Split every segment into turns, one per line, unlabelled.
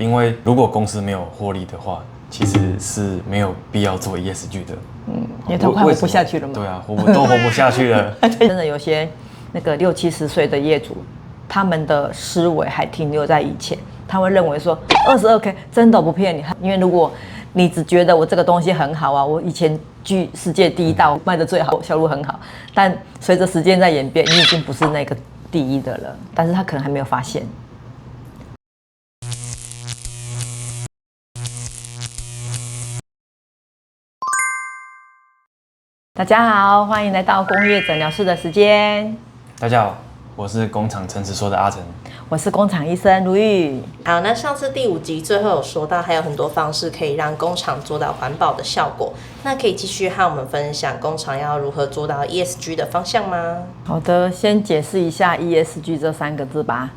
因为如果公司没有获利的话，其实是没有必要做 ESG 的。
因为他快活不下去了嘛。
对啊，都活不下去了。
真的有些那个60、70岁的业主，他们的思维还停留在以前，他会认为说22K 真的不骗你，因为如果你只觉得我这个东西很好啊，我以前居世界第一大，卖的最好，销路很好，但随着时间在演变，你已经不是那个第一的了，但是他可能还没有发现。大家好，欢迎来到工业诊疗室的时间。
大家好，我是工厂诚实说的阿成，
我是工厂医生卢玉。
好，那上次第5集最后有说到，还有很多方式可以让工厂做到环保的效果。那可以继续和我们分享工厂要如何做到 ESG 的方向吗？
好的，先解释一下 ESG 这3个字吧。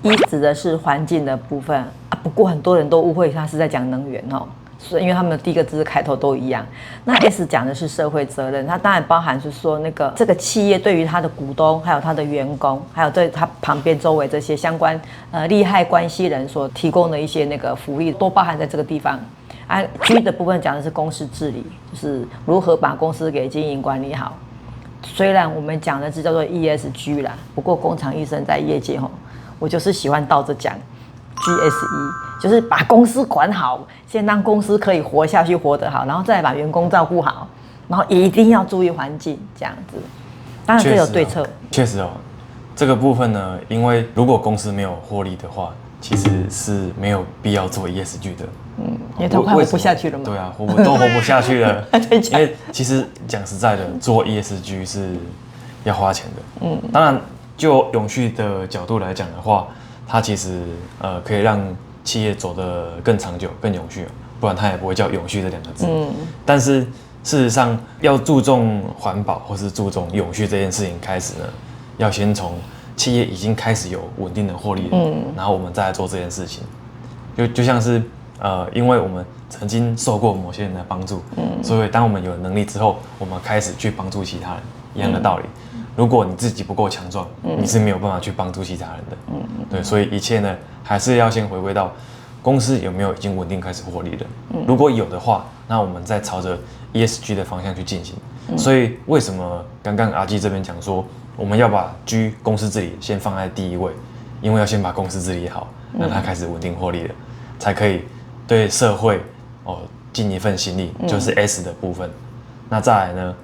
E 指的是环境的部分啊，不过很多人都误会它是在讲能源哦。所以因为他们的第一个字开头都一样。那 S 讲的是社会责任，它当然包含是说这个企业对于它的股东，还有它的员工，还有对它旁边周围这些相关利害关系人所提供的一些那个福利，都包含在这个地方。G 的部分讲的是公司治理，就是如何把公司给经营管理好。虽然我们讲的是叫做 ESG 啦，不过工厂医生在业界我就是喜欢倒着讲。GSE 就是把公司管好，先让公司可以活下去，活得好，然后再把员工照顾好，然后一定要注意环境，这样子。当然这有对策。
确实这个部分呢，因为如果公司没有获利的话，其实是没有必要做 ESG 的。
因为他快活不下去了嘛。
对啊，都活不下去了。因为其实讲实在的，做 ESG 是要花钱的。当然就永续的角度来讲的话，它其实可以让企业走得更长久、更永续，不然它也不会叫永续这2个字。但是事实上，要注重环保或是注重永续这件事情开始呢，要先从企业已经开始有稳定的获利了，然后我们再来做这件事情。就像是因为我们曾经受过某些人的帮助，所以当我们有能力之后，我们开始去帮助其他人，一样的道理。如果你自己不够强壮，你是没有办法去帮助其他人的。对，所以一切呢，还是要先回归到公司有没有已经稳定开始获利了。如果有的话，那我们再朝着 ESG 的方向去进行。所以为什么刚刚阿基这边讲说，我们要把 G 公司治理先放在第一位，因为要先把公司治理好，让它开始稳定获利了，才可以对社会尽一份心力，就是 S 的部分。那再来呢？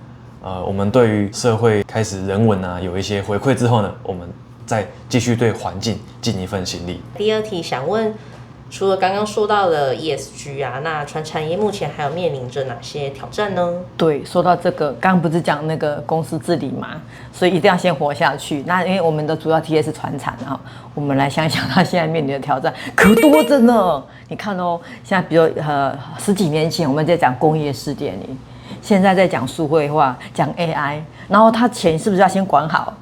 我们对于社会开始人文有一些回馈之后呢，我们再继续对环境尽一份心力。
第2题想问，除了刚刚说到的 ESG 那传产业目前还有面临着哪些挑战呢？
对，说到这个，刚刚不是讲那个公司治理嘛，所以一定要先活下去。那因为我们的主要 TA 是传产我们来想想他现在面临的挑战可多着呢。你看现在比如10几年前我们在讲工业4.0。现在在讲数位化，讲 AI， 然后他钱是不是要先管好？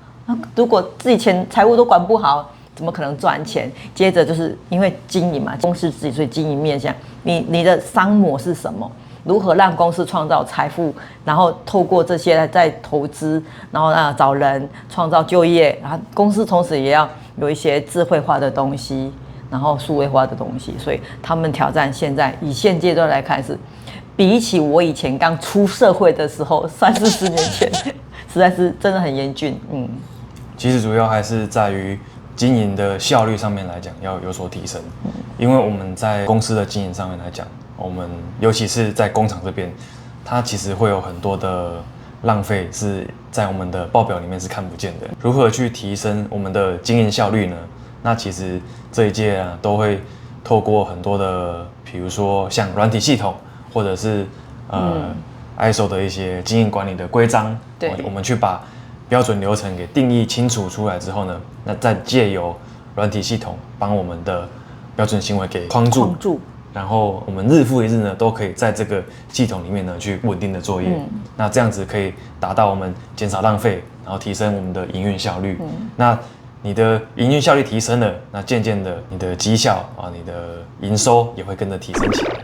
如果自己财务都管不好，怎么可能赚钱？接着就是因为经营嘛，公司自己所以经营面向，你的商模是什么？如何让公司创造财富？然后透过这些在投资，然后找人创造就业，然后公司同时也要有一些智慧化的东西，然后数位化的东西，所以他们挑战现在以现阶段来看是。比起我以前刚出社会的时候，30、40年前，实在是真的很严峻。
其实主要还是在于经营的效率上面来讲要有所提升。因为我们在公司的经营上面来讲，我们尤其是在工厂这边，它其实会有很多的浪费是在我们的报表里面是看不见的。如何去提升我们的经营效率呢？那其实这一届都会透过很多的，比如说像软体系统。或者是ISO 的一些经营管理的规章，我们去把标准流程给定义清楚出来之后呢，那再借由软体系统帮我们的标准行为给框住，然后我们日复一日呢都可以在这个系统里面呢去稳定的作业，那这样子可以达到我们减少浪费，然后提升我们的营运效率。那你的营运效率提升了，那渐渐的你的绩效你的营收也会跟着提升起来。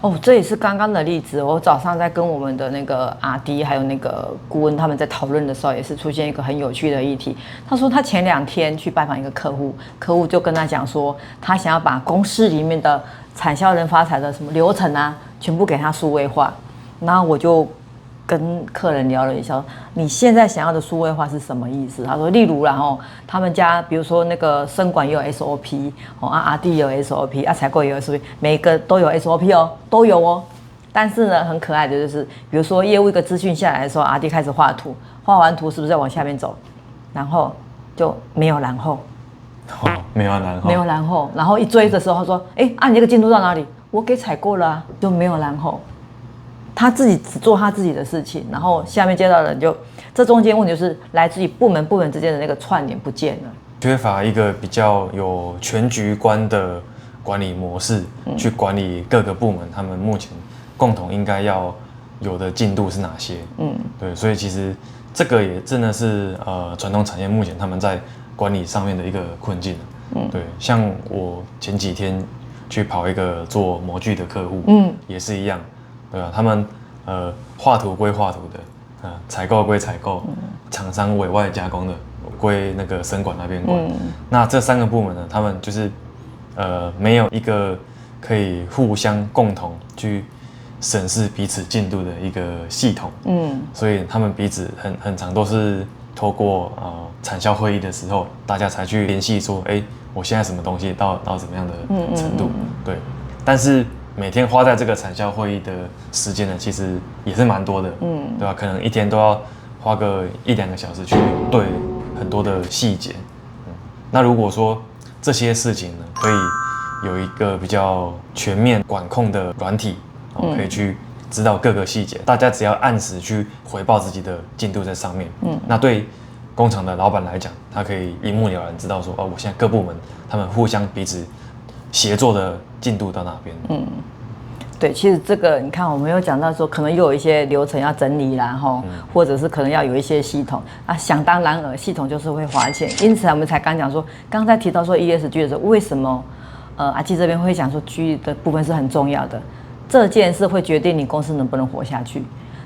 哦，这也是刚刚的例子。我早上在跟我们的那个RD还有那个顾问他们在讨论的时候，也是出现一个很有趣的议题。他说他前2天去拜访一个客户，客户就跟他讲说，他想要把公司里面的产销人发财的什么流程啊，全部给他数位化。然后我就跟客人聊了一下，你现在想要的数位化是什么意思？他说，例如啦他们家比如说那个生管也有 SOP，RD 也有 SOP，采购也有 SOP， 每个都有 SOP 都有哦。但是呢，很可爱的就是，比如说业务一个资讯下来的时候，RD 开始画图，画完图是不是要往下面走？然后就没有然后，
没有然后，
然后一追的时候，他说，你这个进度到哪里？我给采购了啊，就没有然后。他自己只做他自己的事情，然后下面接到的人就，这中间问题就是来自于部门之间的那个串联不见了，
缺乏一个比较有全局观的管理模式，去管理各个部门他们目前共同应该要有的进度是哪些？对，所以其实这个也真的是传统产业目前他们在管理上面的一个困境。对，像我前几天去跑一个做模具的客户，也是一样。对啊，他们画图归画图的，采购归采购，厂商委外加工的归那个生管那边管。那这3个部门呢，他们就是没有一个可以互相共同去审视彼此进度的一个系统。所以他们彼此很常都是透过产销会议的时候，大家才去联系说，我现在什么东西到怎么样的程度？对，但是每天花在这个产销会议的时间呢，其实也是蛮多的，对吧？可能一天都要花个1-2个小时去对很多的细节。那如果说这些事情呢，可以有一个比较全面管控的软体，可以去知道各个细节，大家只要按时去回报自己的进度在上面，那对工厂的老板来讲，他可以一目了然知道说，我现在各部门他们互相彼此协作的进度到哪边。
对，其实这个你看，我们有讲到说，可能又有一些流程要整理啦，或者是可能要有一些系统啊。想当然尔，系统就是会花钱，因此我们才刚讲说，刚才提到说 ESG 的时候，为什么阿基这边会讲说 G 的部分是很重要的，这件事会决定你公司能不能活下去。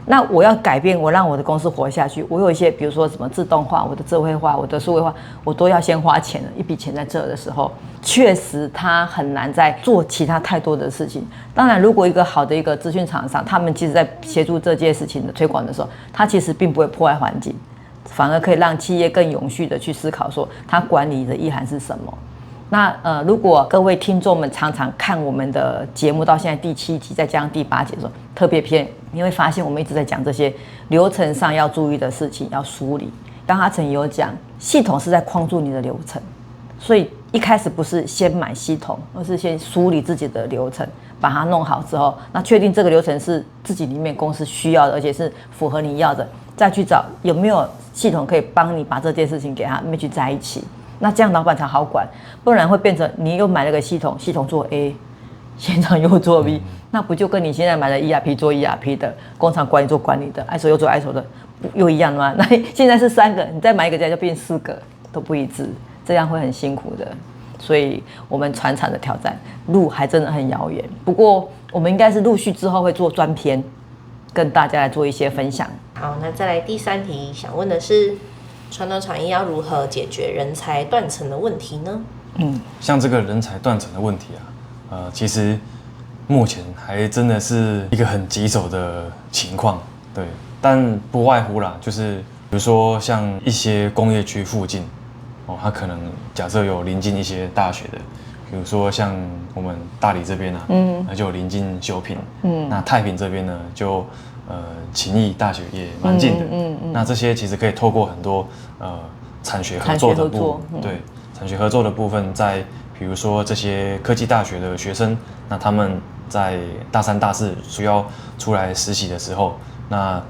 那我要改变，我让我的公司活下去，我有一些，比如说什么自动化、我的智慧化、我的数位化，我都要先花钱了，一笔钱在这的时候，确实他很难再做其他太多的事情。当然，如果一个好的一个资讯厂商，他们其实在协助这件事情的推广的时候，他其实并不会破坏环境，反而可以让企业更永续的去思考说，它管理的意涵是什么。那如果各位听众们常常看我们的节目到现在第7集，再加上第8集的时候，特别篇，你会发现我们一直在讲这些流程上要注意的事情，要梳理。刚阿成也有讲，系统是在框住你的流程，所以一开始不是先买系统，而是先梳理自己的流程，把它弄好之后，那确定这个流程是自己里面公司需要的，而且是符合你要的，再去找有没有系统可以帮你把这件事情给它match在一起。那这样老板才好管，不然会变成你又买了个系统，系统做 A， 现场又做 B， 那不就跟你现在买了 ERP 做 ERP 的，工厂管理做管理的，ISO 又做 ISO 的，又一样吗？那现在是3个，你再买一个就变4个，都不一致，这样会很辛苦的。所以我们传产的挑战路还真的很遥远。不过我们应该是陆续之后会做专篇，跟大家来做一些分享。
好，那再来第3题，想问的是，传统产业要如何解决人才断层的问题呢？
像这个人才断层的问题其实目前还真的是一个很棘手的情况，对。但不外乎啦，就是比如说像一些工业区附近，它可能假设有临近一些大学的，比如说像我们大理这边那就有临近修平，那太平这边呢就勤益大学也蛮近的，那这些其实可以透过很多产学合作的对产学合作的部分，在比如说这些科技大学的学生，那他们在大3、大4需要出来实习的时候，那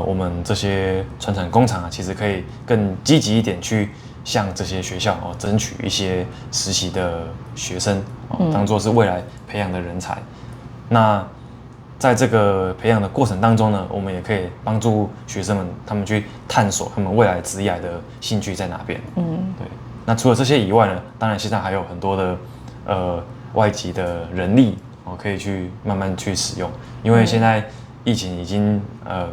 我们这些传产工厂其实可以更积极一点去向这些学校争取一些实习的学生，当作是未来培养的人才。那在这个培养的过程当中呢，我们也可以帮助学生们他们去探索他们未来职业的兴趣在哪边。对。那除了这些以外呢，当然现在还有很多的外籍的人力可以去慢慢去使用，因为现在疫情已经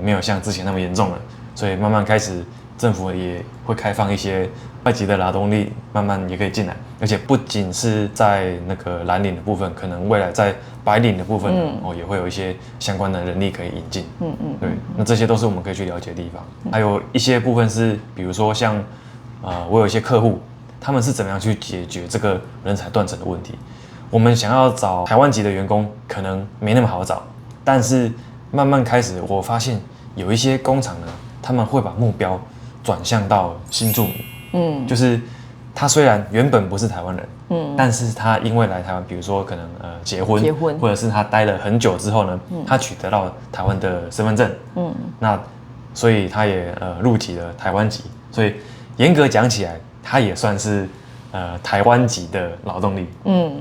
没有像之前那么严重了，所以慢慢开始政府也会开放一些外籍的劳动力，慢慢也可以进来，而且不仅是在那个蓝领的部分，可能未来在白领的部分也会有一些相关的人力可以引进。对，那这些都是我们可以去了解的地方。还有一些部分是，比如说像我有一些客户，他们是怎么样去解决这个人才断层的问题。我们想要找台湾籍的员工，可能没那么好找，但是慢慢开始，我发现有一些工厂呢，他们会把目标转向到新住民。就是他虽然原本不是台湾人，但是他因为来台湾，比如说可能结婚，或者是他待了很久之后呢，他取得到台湾的身份证，那所以他也入籍了台湾籍，所以严格讲起来，他也算是台湾籍的劳动力。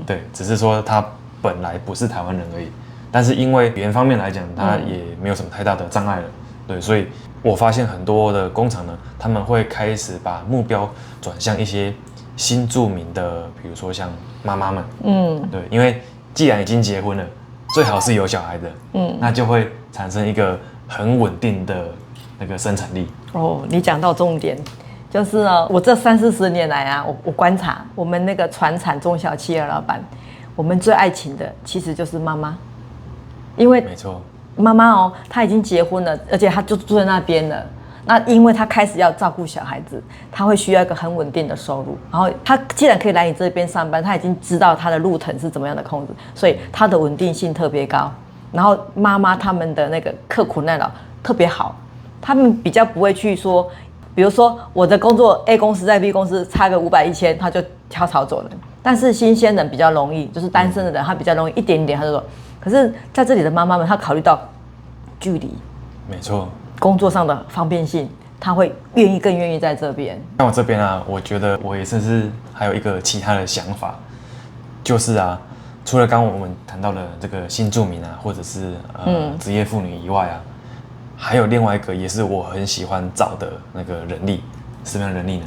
对，只是说他本来不是台湾人而已，但是因为语言方面来讲，他也没有什么太大的障碍了。对，所以我发现很多的工厂呢，他们会开始把目标转向一些新住民的，比如说像妈妈们。对，因为既然已经结婚了，最好是有小孩的。那就会产生一个很稳定的那个生产力。
你讲到重点，就是呢，我这30-40年来啊，我观察我们那个传产中小企业老板，我们最爱请的其实就是妈妈，因为
没错。
妈妈她已经结婚了，而且她就住在那边了。那因为她开始要照顾小孩子，她会需要一个很稳定的收入。然后她既然可以来你这边上班，她已经知道她的路程是怎么样的控制，所以她的稳定性特别高。然后妈妈他们的那个刻苦耐劳特别好，他们比较不会去说，比如说我的工作 A 公司在 B 公司差个500、1000，他就跳槽走人。但是新鲜人比较容易，就是单身的人他比较容易一点点他就走。可是在这里的妈妈们，她考虑到距离，
没错，
工作上的方便性，她会更愿意在这边。
像我这边啊，我觉得我也是还有一个其他的想法，就是啊，除了刚刚我们谈到的这个新住民啊，或者是职业妇女以外啊，还有另外一个也是我很喜欢找的那个人力，什么样的人力呢？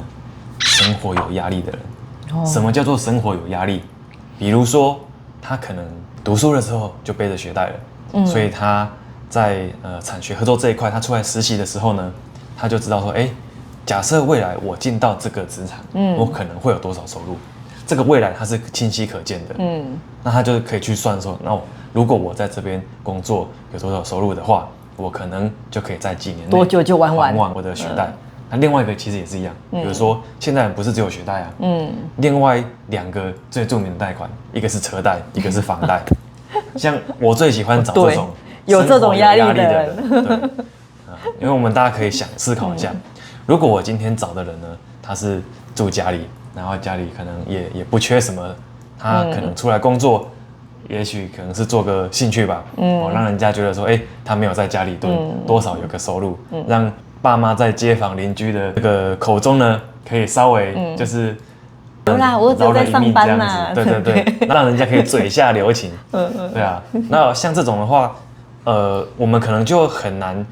生活有压力的人。什么叫做生活有压力？比如说他可能读书的时候就背着学贷了，所以他在产学合作这一块，他出来实习的时候呢，他就知道说，假设未来我进到这个职场，我可能会有多少收入，这个未来它是清晰可见的。那他就可以去算说，那如果我在这边工作有多少收入的话，我可能就可以在几年内
多久就还完
我的学贷。那另外一个其实也是一样，比如说现在不是只有学贷啊，另外2个最著名的贷款，一个是车贷，一个是房贷。像我最喜欢找这种
有这种压力的
人，对，因为我们大家可以思考一下，如果我今天找的人呢，他是住家里，然后家里可能也不缺什么，他可能出来工作，也许可能是做个兴趣吧，让人家觉得说，他没有在家里蹲，多少有个收入，让爸妈在街坊邻居的这个口中呢，可以稍微就是
有啦，我只有在上班啦，
对，让人家可以嘴下留情，对啊。那像这种的话，我们可能就很难，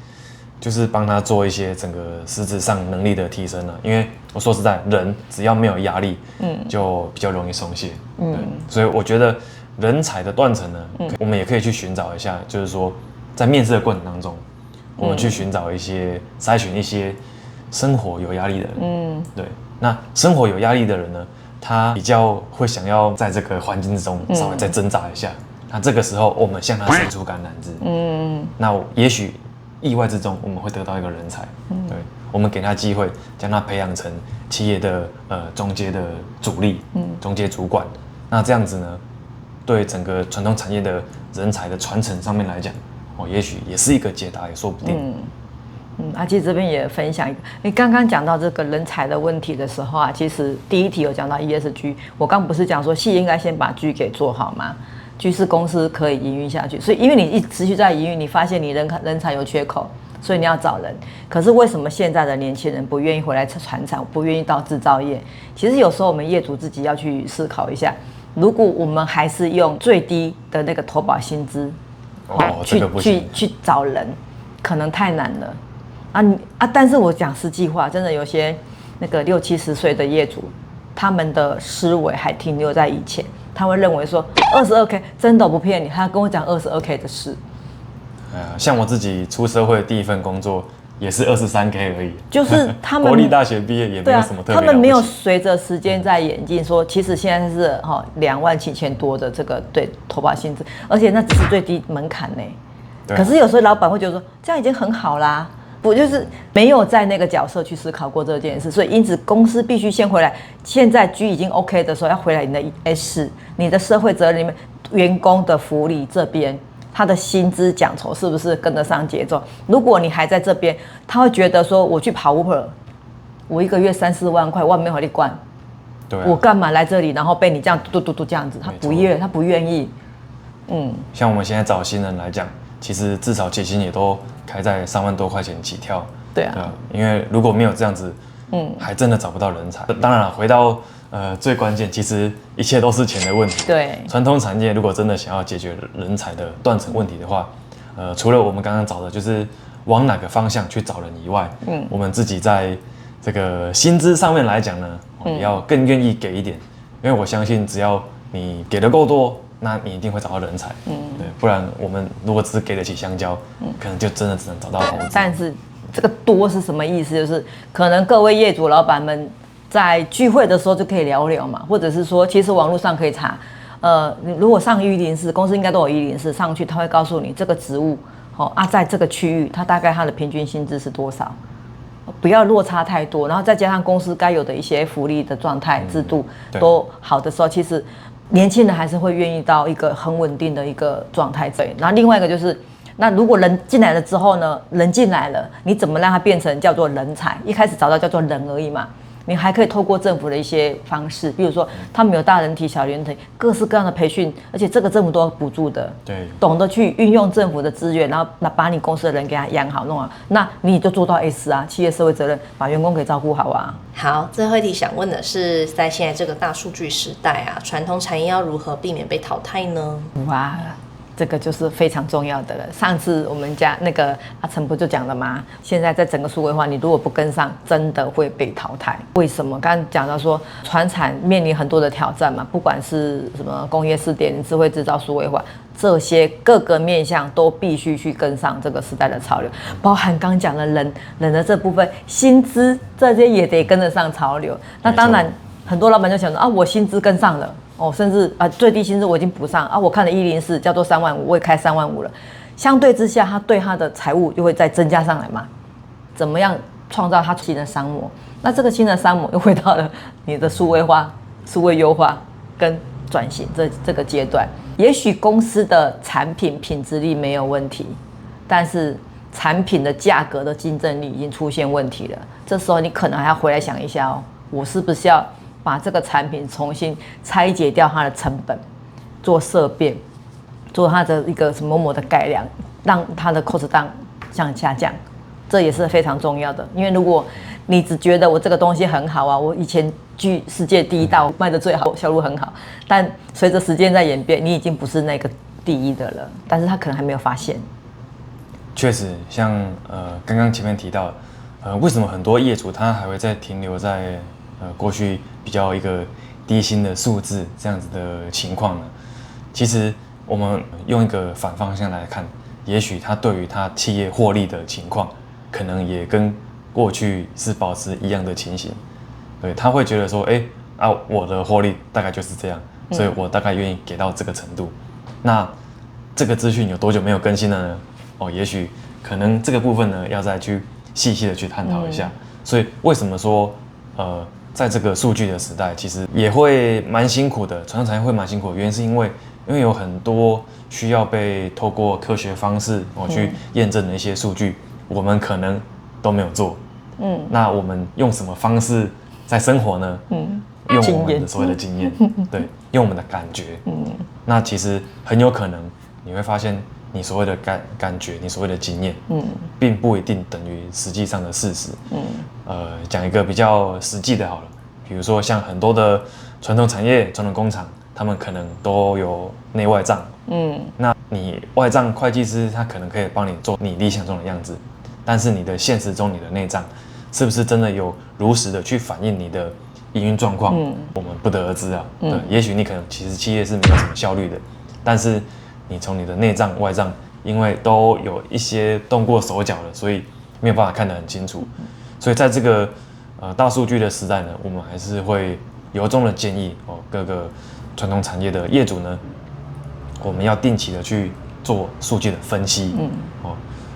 就是帮他做一些整个实质上能力的提升了，因为我说实在，人只要没有压力，就比较容易松懈，对。所以我觉得人才的断层呢，我们也可以去寻找一下，就是说在面试的过程当中。我们去寻找筛选一些生活有压力的人，对。那生活有压力的人呢，他比较会想要在这个环境之中稍微再挣扎一下。那这个时候，我们向他伸出橄榄枝，那也许意外之中我们会得到一个人才，对。我们给他机会，将他培养成企业的中阶的主力，中阶主管。那这样子呢，对整个传统产业的人才的传承上面来讲。也许也是一个解答，也说不定。
阿基这边也分享一个，你刚刚讲到这个人才的问题的时候啊，其实第一题有讲到 ESG， 我刚不是讲说企业应该先把 G 给做好吗？ G 是公司可以营运下去，所以因为你一持续在营运，你发现你人才有缺口，所以你要找人。可是为什么现在的年轻人不愿意回来传产，不愿意到制造业？其实有时候我们业主自己要去思考一下，如果我们还是用最低的那个投保薪资。去找人，可能太难了但是我讲实际话，真的有些那个60、70岁的业主，他们的思维还停留在以前，他会认为说22K 真的不骗你，他跟我讲22K 的事。
像我自己出社会的第一份工作也是23K 而已，
就是他们
国立大学毕业也没有什么特别了不起。
他们没有随着时间在演进，说其实现在是27000多的这个对头发薪资，而且那只是最低门槛呢。可是有时候老板会觉得说这样已经很好啦，不就是没有在那个角色去思考过这件事，所以因此公司必须先回来。现在 G 已经 OK 的时候，要回来你的 S， 你的社会责任里面，员工的福利这边。他的薪资奖酬是不是跟得上节奏？如果你还在这边，他会觉得说，我去跑 Uber， 我一个月3-4万块，我没有力管，
对、啊，
我干嘛来这里，然后被你这样嘟这样子？他不愿意。
像我们现在找新人来讲，其实至少起薪也都开在3万多块钱起跳。
对啊，
因为如果没有这样子，还真的找不到人才。当然了，回到最关键，其实一切都是钱的问题。
对，
传统产业如果真的想要解决人才的断层问题的话，除了我们刚刚找的就是往哪个方向去找人以外，我们自己在这个薪资上面来讲呢，也要更愿意给一点，因为我相信只要你给的够多，那你一定会找到人才。对，不然我们如果只是给得起香蕉，可能就真的只能找到猴子。
但是这个多是什么意思？就是可能各位业主老板们。在聚会的时候就可以聊聊嘛，或者是说，其实网络上可以查，你如果上104，公司应该都有104，上去他会告诉你这个职务，在这个区域，它大概它的平均薪资是多少，不要落差太多，然后再加上公司该有的一些福利的状态制度都好的时候，其实年轻人还是会愿意到一个很稳定的一个状态。对，然后另外一个就是。那如果人进来了之后呢？人进来了，你怎么让他变成叫做人才？一开始找到叫做人而已嘛。你还可以透过政府的一些方式，比如说他们有大人体、小人体，各式各样的培训，而且这个政府都有补助的。
对，
懂得去运用政府的资源，然后把你公司的人给他养好、弄好，那你就做到 S 啊，企业社会责任，把员工给照顾好啊。
好，最后一题想问的是，在现在这个大数据时代啊，传统产业要如何避免被淘汰呢？
哇！这个就是非常重要的了。上次我们家那个阿成不就讲了吗？现在在整个数位化，你如果不跟上，真的会被淘汰。为什么？刚刚讲到说，传产面临很多的挑战嘛，不管是什么工业4.0、智慧制造、数位化，这些各个面向都必须去跟上这个时代的潮流，包含刚讲的人的这部分，薪资这些也得跟得上潮流。那当然，很多老板就想说我薪资跟上了。甚至最低薪资我已经补上我看了104叫做3万5，我也开3万5了。相对之下，他对他的财务就会再增加上来嘛。怎么样创造他新的商模？那这个新的商模又回到了你的数位化、数位优化跟转型这个阶段。也许公司的产品品质力没有问题，但是产品的价格的竞争力已经出现问题了。这时候你可能还要回来想一下我是不是要把这个产品重新拆解掉它的成本，做色变，做它的一个什么的改良，让它的 cost down 下降，这也是非常重要的。因为如果你只觉得我这个东西很好我以前居世界第一大，我卖的最好，销路很好，但随着时间在演变，你已经不是那个第一的了，但是他可能还没有发现。
确实，像刚刚前面提到，为什么很多业主他还会再停留在过去比较一个低薪的数字这样子的情况呢？其实我们用一个反方向来看，也许他对于他企业获利的情况，可能也跟过去是保持一样的情形。对，他会觉得说，我的获利大概就是这样，所以我大概愿意给到这个程度。那这个资讯有多久没有更新了呢？也许可能这个部分呢，要再去细细的去探讨一下。所以为什么说在这个数据的时代，其实也会蛮辛苦的，传统产业会蛮辛苦的原因是因为有很多需要被透过科学方式去验证的一些数据，我们可能都没有做。那我们用什么方式在生活呢？用我们的所谓的经验，对，用我们的感觉。那其实很有可能你会发现，你所谓的感觉，你所谓的经验，并不一定等于实际上的事实。讲一个比较实际的好了，比如说像很多的传统产业、传统工厂，他们可能都有内外账。那你外账会计师他可能可以帮你做你理想中的样子，但是你的现实中你的内账是不是真的有如实的去反映你的营运状况，我们不得而知啊。对，也许你可能其实企业是没有什么效率的，但是你从你的内账外账，因为都有一些动过手脚了，所以没有办法看得很清楚。所以在这个大数据的时代呢，我们还是会由衷的建议各个传统产业的业主呢，我们要定期的去做数据的分析，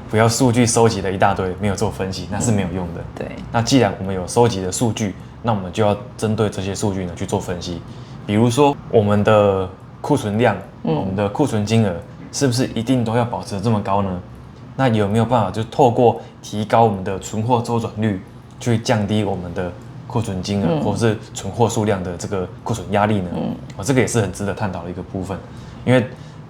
不要数据收集了一大堆没有做分析，那是没有用的。
对。
那既然我们有收集的数据，那我们就要针对这些数据呢去做分析。比如说我们的库存量，我们的库存金额是不是一定都要保持得这么高呢？那有没有办法就透过提高我们的存货周转率，去降低我们的库存金额，或是存货数量的这个库存压力呢？这个也是很值得探讨的一个部分，因为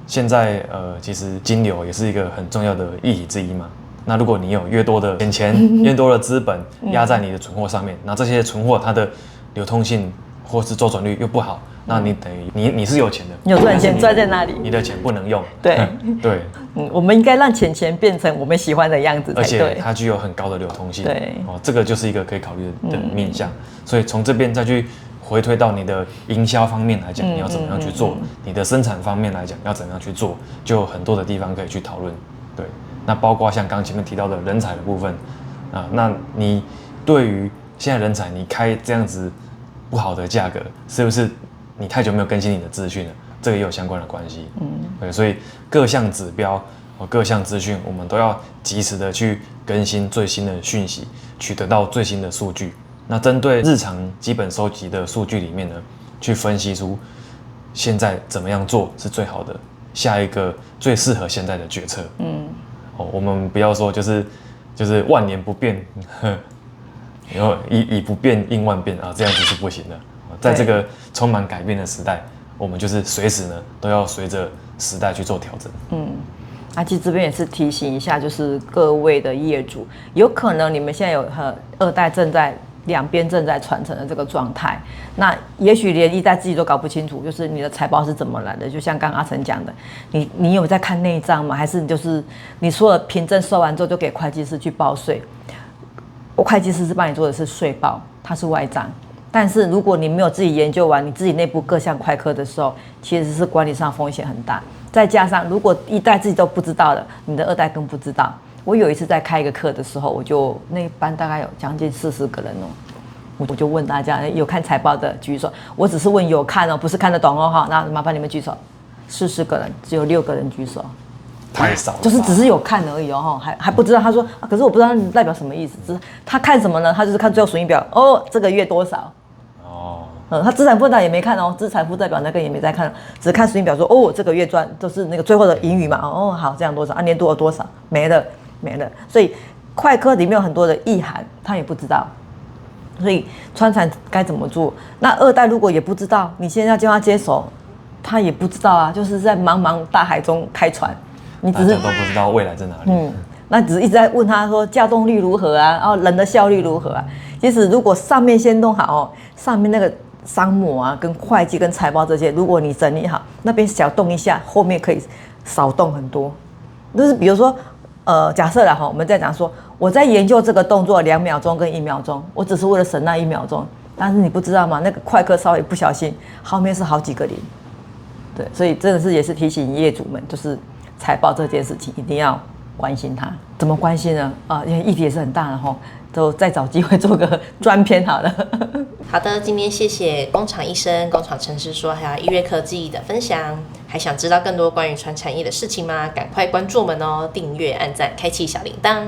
现在其实金流也是一个很重要的议题之一嘛。那如果你有越多的钱、越多的资本压在你的存货上面，那这些存货它的流通性或是周转率又不好，那你等于你是有钱的，
你有赚钱赚在哪里？
你的钱不能用。
对
对，
我们应该让钱变成我们喜欢的样子才对，
而且它具有很高的流通性。
对，
这个就是一个可以考虑的面向。所以从这边再去回推到你的营销方面来讲，你要怎么样去做？你的生产方面来讲，要怎么样去做？就有很多的地方可以去讨论。对，那包括像刚刚前面提到的人才的部分啊，那你对于现在人才，你开这样子不好的价格，是不是你太久没有更新你的资讯了？这个也有相关的关系。对，所以各项指标和各项资讯，我们都要及时的去更新最新的讯息，取得到最新的数据。那针对日常基本收集的数据里面呢，去分析出现在怎么样做是最好的，下一个最适合现在的决策。我们不要说就是万年不变，然后以不变应万变啊，这样子是不行的。在这个充满改变的时代，我们就是随时呢都要随着时代去做调整。
其实这边也是提醒一下，就是各位的业主，有可能你们现在有二代两边正在传承的这个状态，那也许连一代自己都搞不清楚，就是你的财报是怎么来的。就像刚刚阿成讲的，你有在看内账吗？还是就是你所有凭证收完之后就给会计师去报税？会计师是帮你做的是税报，它是外账。但是如果你没有自己研究完你自己内部各项会科的时候，其实是管理上风险很大。再加上如果一代自己都不知道了，你的二代更不知道。我有一次在开一个课的时候，我就那班大概有将近40个人我就问大家有看财报的举手，我只是问有看不是看得懂哈，那麻烦你们举手。40个人只有6个人举手，
太少了，
就是只是有看而已还不知道。他说可是我不知道你代表什么意思，只是他看什么呢？他就是看最后损益表这个月多少。他资产负债也没看资产负债表那个也没在看，只看损益表说这个月赚都是那个最后的盈余嘛好这样多少年度有多少没了。所以会科里面有很多的意涵他也不知道，所以传产该怎么做？那二代如果也不知道，你现在要叫他接手，他也不知道就是在茫茫大海中开船，你只是
大家都不知道未来在哪里。
那只是一直在问他说稼动率如何啊，然后人的效率如何啊？其实如果上面先弄好上面那个商模跟会计跟财报这些，如果你整理好，那边小动一下，后面可以少动很多。就是比如说假设啦我们在讲说我在研究这个动作2秒钟跟1秒钟，我只是为了省那1秒钟，但是你不知道吗？那个会科稍微不小心，后面是好几个零。对，所以真的是也是提醒业主们，就是财报这件事情一定要关心它。怎么关心呢？因为议题也是很大的都再找机会做个专篇好了。
好的，今天谢谢工厂医生、工厂陈师说还有易瑞科技的分享。还想知道更多关于传产业的事情吗？赶快关注我们订阅、按赞、开启小铃铛，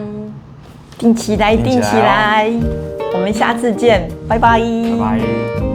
定起来，我们下次见，拜拜。
拜拜。